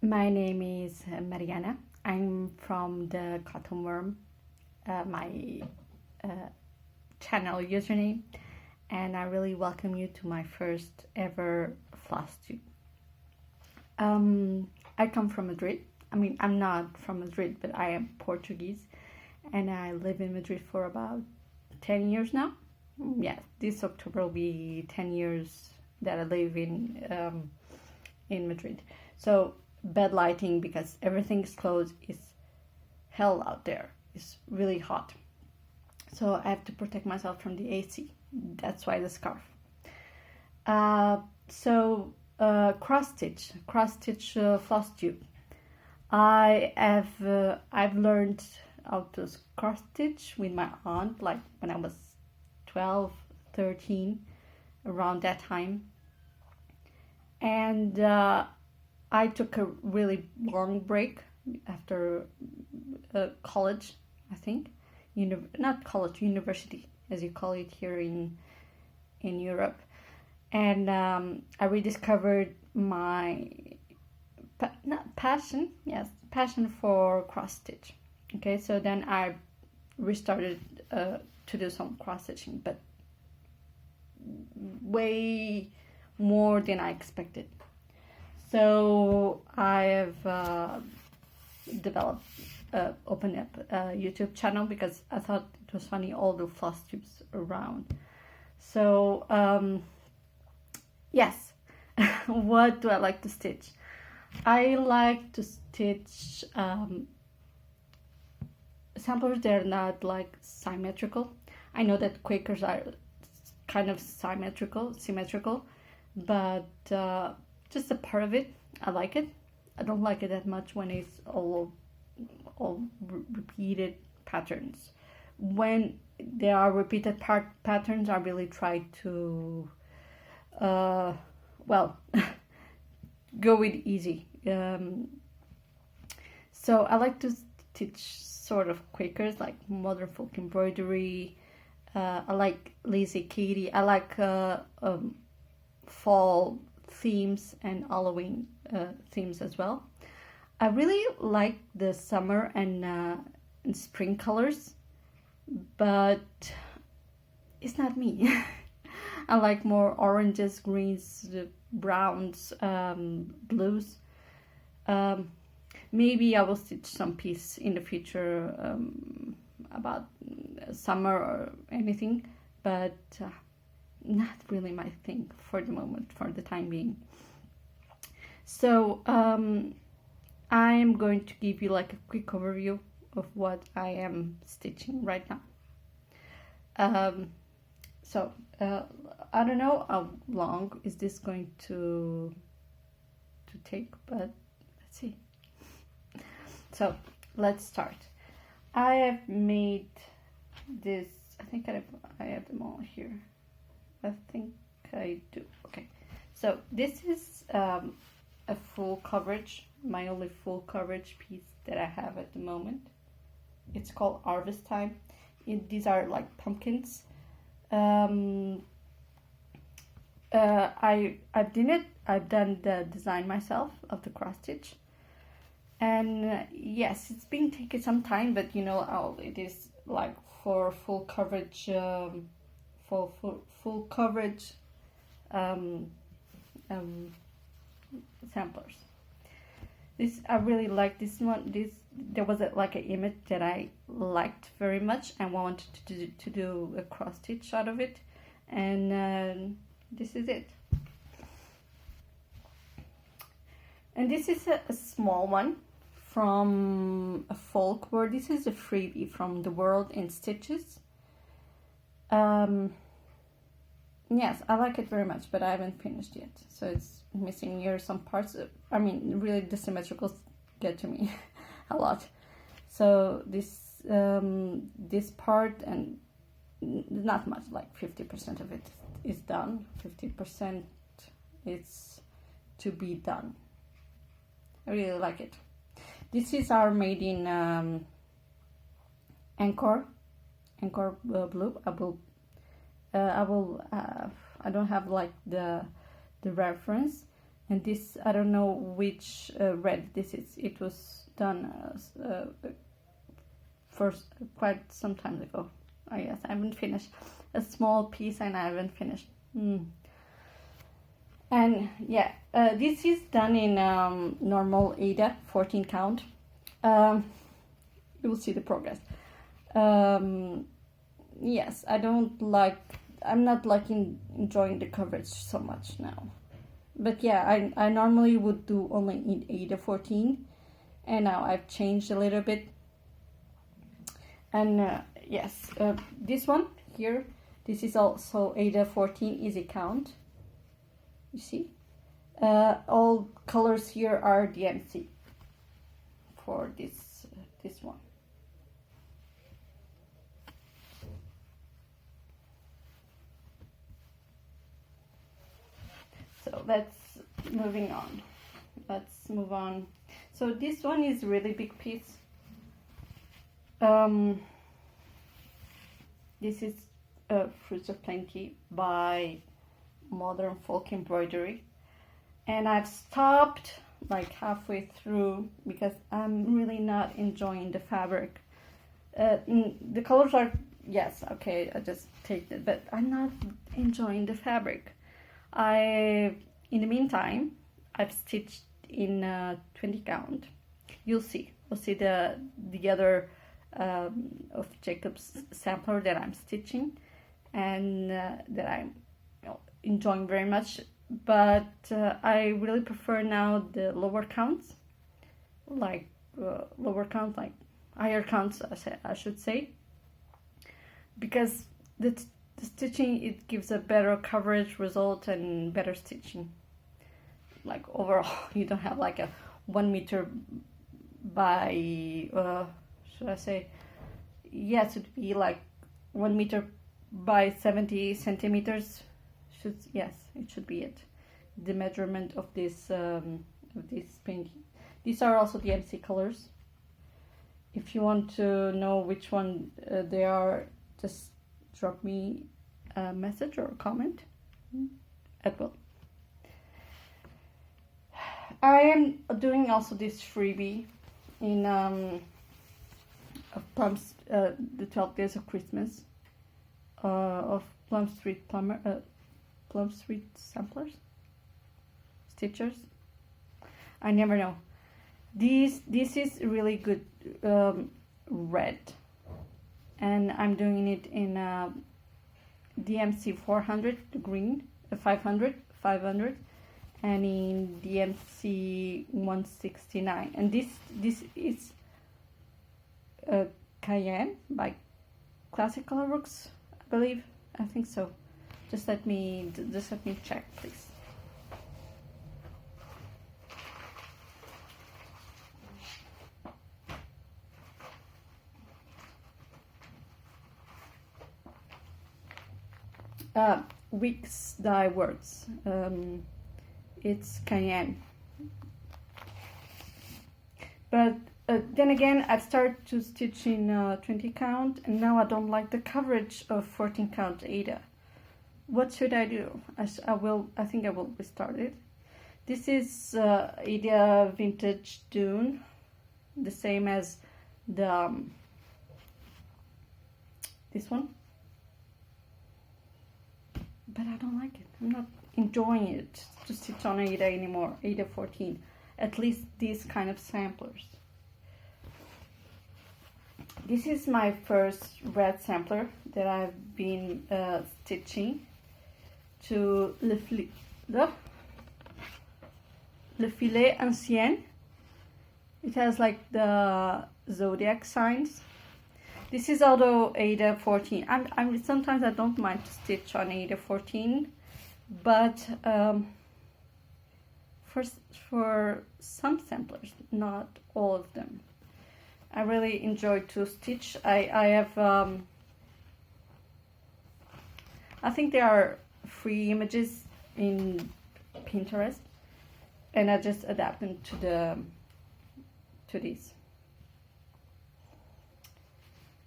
My name is Mariana. I'm from the Cotton Worm, my channel username, and I really welcome you to my first ever FlossTube. I come from Madrid. I'm not from Madrid, but I am Portuguese, and I live in Madrid for about 10 years now. Yeah, this October will be 10 years that I live in Madrid. So bad lighting because everything's closed. It's hell out there. It's really hot. So I have to protect myself from the AC. That's why the scarf. Cross stitch floss tube. I've learned how to cross stitch with my aunt, like when I was 12, 13, around that time. And I took a really long break after college, I think. Not college, university, as you call it here in Europe. And I rediscovered my passion for cross stitch. Okay, so then I restarted to do some cross stitching, but way more than I expected. So I have opened up a YouTube channel because I thought it was funny, all the floss tubes around. So yes, what do I like to stitch? I like to stitch samplers that are not like symmetrical. I know that Quakers are kind of symmetrical, but just a part of it, I like it. I don't like it that much when it's all repeated patterns. When there are repeated patterns, I really try to go with easy. So I like to stitch sort of Quakers, like modern folk embroidery. I like Lazy Katie. I like fall themes and Halloween themes as well. I really like the summer and spring colors, but it's not me. I like more oranges, greens, browns, blues. Maybe I will stitch some piece in the future about summer or anything, but not really my thing for the moment, for the time being. So I am going to give you like a quick overview of what I am stitching right now. I don't know how long is this going to take, but let's see. So let's start. I have made this. I think I have them all here. I think I do. Okay, so this is a full coverage, my only full coverage piece that I have at the moment. It's called Harvest Time. These are like pumpkins. I've done the design myself of the cross stitch, and yes, it's been taking some time, but you know how it is like for full coverage. Full coverage samplers. I really like this one. There was like an image that I liked very much and wanted to do a cross stitch out of it, and this is it. And this is a small one from a folk word. This is a freebie from The World in Stitches. Yes, I like it very much, but I haven't finished yet, so it's missing here some parts. Really the symmetricals get to me a lot. So this part, and not much, like 50% of it is done. 50% is to be done. I really like it. This is our made in Anchor blue. I don't have like the reference, And this, I don't know which red this is. It was done first quite some time ago. I guess I haven't finished a small piece and I haven't finished. And yeah, this is done in normal Ada 14 count. You will see the progress. Yes, I'm not enjoying the coverage so much now. But yeah, I normally would do only in Ada 14, and now I've changed a little bit. And yes, this one here, this is also Ada 14 easy count. You see, all colors here are DMC for this one. So let's moving on. Let's move on. So this one is really big piece. This is Fruits of Plenty by Modern Folk Embroidery, and I've stopped like halfway through because I'm really not enjoying the fabric. The colors are, yes, okay, I just take it, but I'm not enjoying the fabric. In the meantime, I've stitched in 20 count. We'll see the other of Jacob's sampler that I'm stitching and that I'm enjoying very much, but I really prefer now the lower counts, like higher counts, I should say, because the stitching, it gives a better coverage result and better stitching. Like overall, you don't have like a 1 meter by should I say, yes, it would be like 1 meter by 70 centimeters. Yes, it should be it. The measurement of this painting. These are also the MC colors. If you want to know which one they are, just drop me a message or a comment at will. I am doing also this freebie in of Plum's the 12 Days of Christmas of Plum Street samplers, stitchers. I never know. This is really good red, and I'm doing it in DMC 400, the green, 500, and in DMC 169. And this is Cayenne by Classic Colorworks, I believe. I think so. Just let me check, please. Weeks Dye Works. It's Cayenne. But then again, I've started to stitch in 20 count, and now I don't like the coverage of 14 count Ada. What should I do? I think I will restart it. This is Ada Vintage Dune, the same as the this one. But I don't like it. I'm not enjoying it to stitch on Ada anymore. Ada 14. At least these kind of samplers. This is my first red sampler that I've been stitching to Le Filet Ancien. It has like the zodiac signs. This is although Ada 14. I'm sometimes I don't mind to stitch on Ada 14, but for some samplers, not all of them. I really enjoy to stitch. I have I think there are free images in Pinterest, and I just adapt them to these.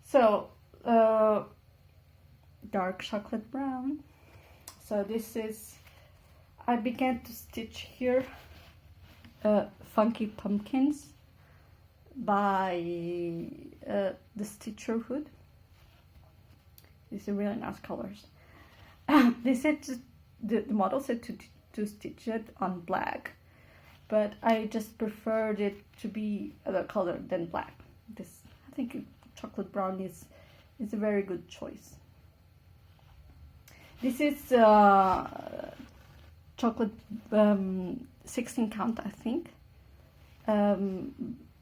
So dark chocolate brown. So this is, I began to stitch here Funky Pumpkins by the Stitcher Hood. These are really nice colors. They said the model said to stitch it on black, but I just preferred it to be other color than black. I think chocolate brown is a very good choice. This is chocolate 16 count, I think,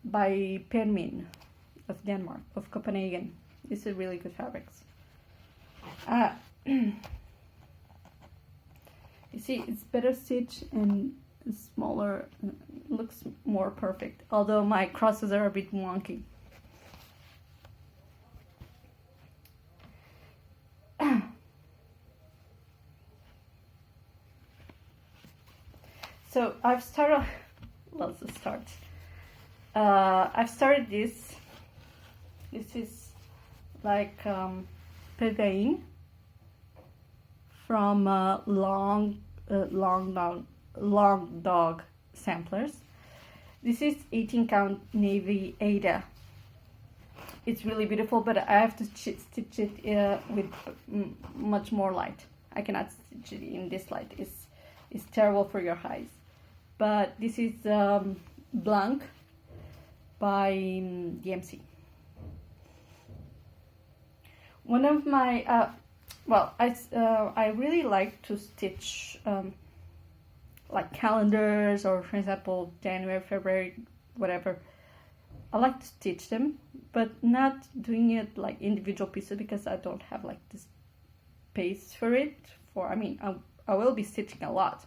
by Permin of Denmark, of Copenhagen. These are really good fabrics. You see, it's better stitched and smaller, looks more perfect, although my crosses are a bit wonky. So I've started, let's start. I've started this. This is like Pegain from Long Dog samplers. This is 18 count navy Ada. It's really beautiful, but I have to stitch it with much more light. I cannot stitch it in this light. It's terrible for your eyes. But this is Blanc by DMC. One of my I really like to stitch like calendars, or for example January, February, whatever. I like to stitch them, but not doing it like individual pieces because I don't have like this space for it. I will be stitching a lot,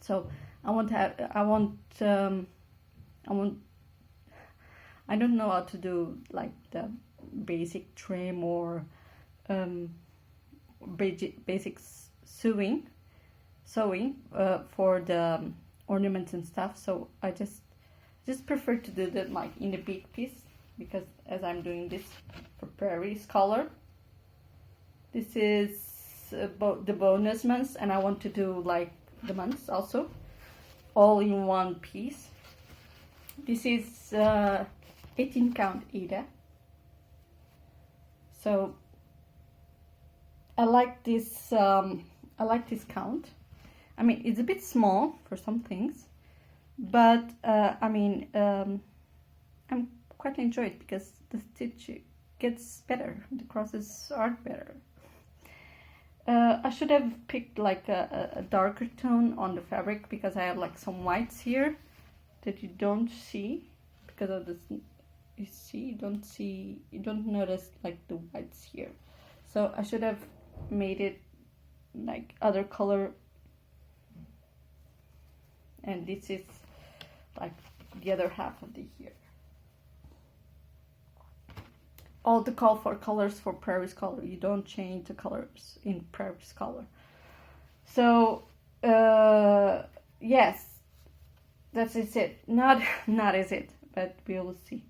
so I don't know how to do like the basic trim or basic sewing for the ornaments and stuff. So I just prefer to do that like in a big piece, because as I'm doing this for Prairie's color, this is the bonus months, and I want to do like the months also all in one piece. This is 18 count Ada. So I like this count. I mean, it's a bit small for some things, but I'm quite enjoy it because the stitch gets better. The crosses are better. I should have picked like a darker tone on the fabric, because I have like some whites here that you don't see because of this. You don't notice like the whites here. So I should have made it like other color, and this is like the other half of the year. All the call for colors for Prairie's color, you don't change the colors in Prairie's color. So yes, that is it. Not is it, but we will see.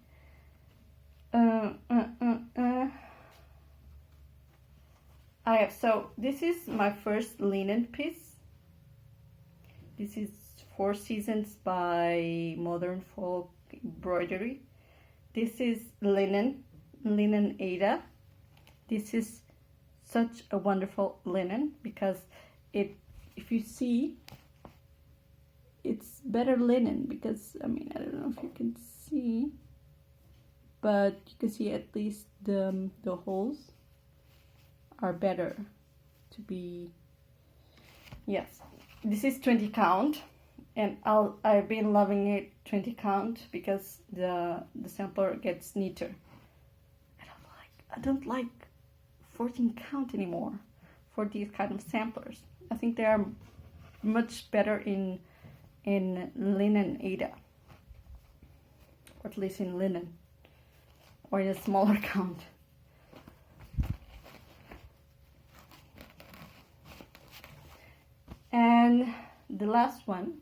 So this is my first linen piece. This is 4 Seasons by Modern Folk Embroidery. This is linen Ada. This is such a wonderful linen, because if you see, it's better linen, because I don't know if you can see, but you can see at least the holes are better to be. Yes, this is 20 count, and I've been loving it 20 count because the sampler gets neater. I don't like 14 count anymore for these kind of samplers. I think they are much better in linen Ada, or at least in linen, or in a smaller count. And the last one,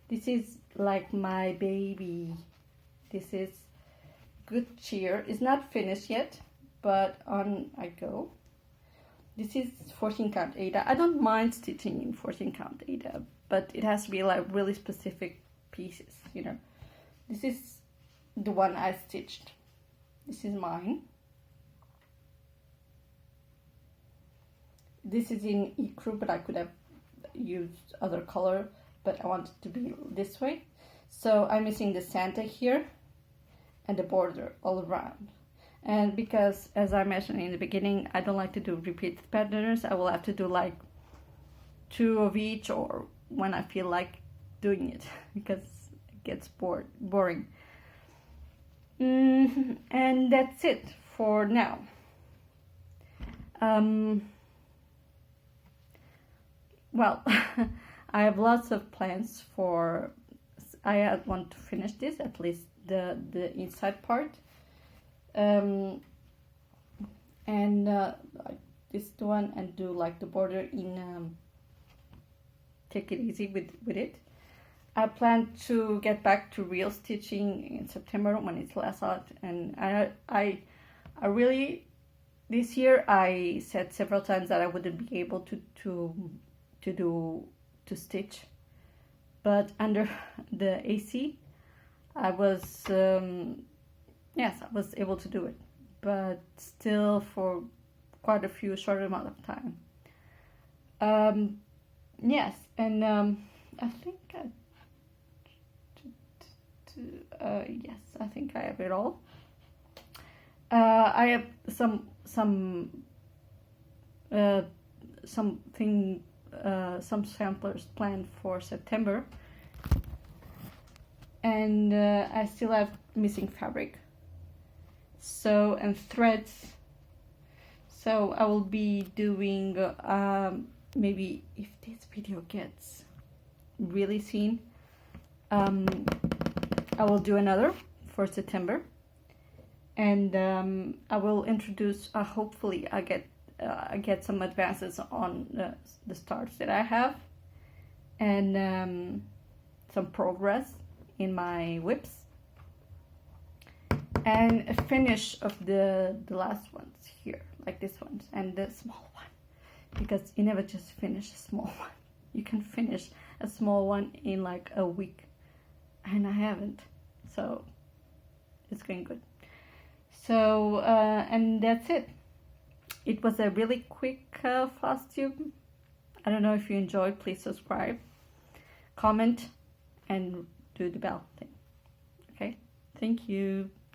this is like my baby. This is Good Cheer. It's not finished yet, but on I go. This is 14 count Ada. I don't mind stitching in 14 count Ada, but it has to be like really specific pieces, you know. This is the one I stitched. This is mine. This is in ecru, but I could have used other color, but I want it to be this way. So I'm missing the Santa here and the border all around. And because, as I mentioned in the beginning, I don't like to do repeated patterns, I will have to do like 2 of each, or when I feel like doing it, because it gets boring. And that's it for now. Well, I have lots of plans for. I want to finish this, at least the inside part. And like this one, and do like the border in. Take it easy with it. I plan to get back to real stitching in September when it's less hot, and I really, this year I said several times that I wouldn't be able to stitch, but under the AC I was yes, I was able to do it, but still for quite a short amount of time. Yes, and I think yes, I think I have it all. I have some samplers planned for September, and I still have missing fabric, and threads. So I will be doing maybe, if this video gets really seen, I will do another for September, and I will introduce. Hopefully, I get some advances on the starts that I have, and some progress in my whips, and a finish of the last ones here, like this one and the small one, because you never just finish a small one. You can finish a small one in like a week, and I haven't, so it's going good. So and that's it. It was a really quick FlossTube. I don't know if you enjoyed. Please subscribe, comment, and do the bell thing. Okay, thank you.